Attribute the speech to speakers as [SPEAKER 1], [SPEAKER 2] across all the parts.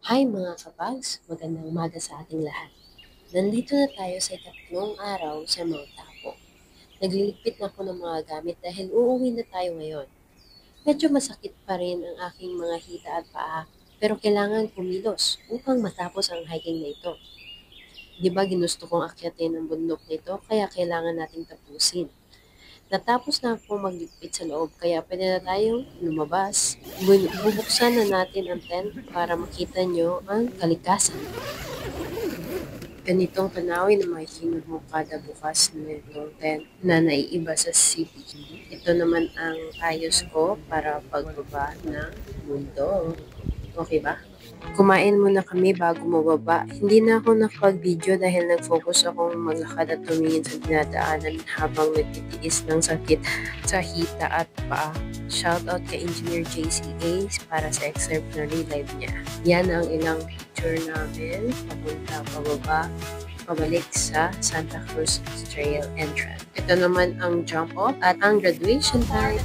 [SPEAKER 1] Hi mga kabags, magandang umaga sa ating lahat. Nandito na tayo sa ikatlong araw sa Mount Apo. Nagliligpit na ako ng mga gamit dahil uuwi na tayo ngayon. Medyo masakit pa rin ang aking mga hita at paa, pero kailangan kumilos upang matapos ang hiking na ito. Di ba ginusto kong akyatin ang bundok nito kaya kailangan nating tapusin. Natapos na akong magligpit sa loob kaya pwede na tayong lumabas. Bubuksan na natin ang tent para makita nyo ang kalikasan. Ganitong tanawin ang makikita mo kada bukas nitong tent na naiiba sa city. Ito naman ang ayos ko para pagbaba ng mundo. Okay ba? Kumain muna kami bago mababa. Hindi na ako nakapag-video dahil nag-focus akong maglakad at tumingin sa dinadaanan habang nagtitiis ng sakit sa hita at paa. Shoutout kay Engineer JCA para sa excerpt na relive niya. Yan ang ilang picture namin papunta pababa pabalik sa Santa Cruz Trail entrance. Ito naman ang jump off at ang graduation time.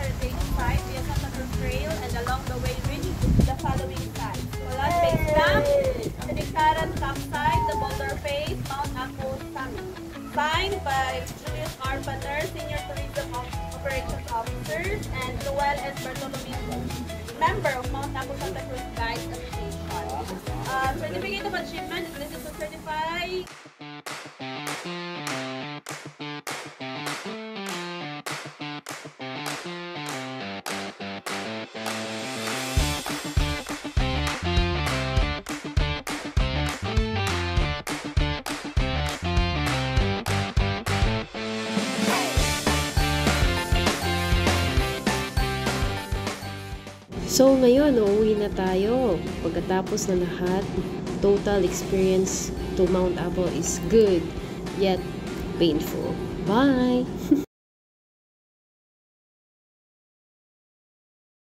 [SPEAKER 2] Heritage site via Santa Cruz Trail and along the way reach the following sites: Colas Base Camp, Tiniktaran Campsite, the Boulder Face, Mount Apo Summit. Signed by Julius R. Banner, Senior Tourism Operations Officers, and Noel S. Bartolomeo, member of Mount Apo Santa Cruz Guides Association. Certificate of Achievement is listed to certify.
[SPEAKER 1] So ngayon, uuwi na tayo. Pagkatapos na lahat, total experience to Mount Apo is good, yet painful. Bye!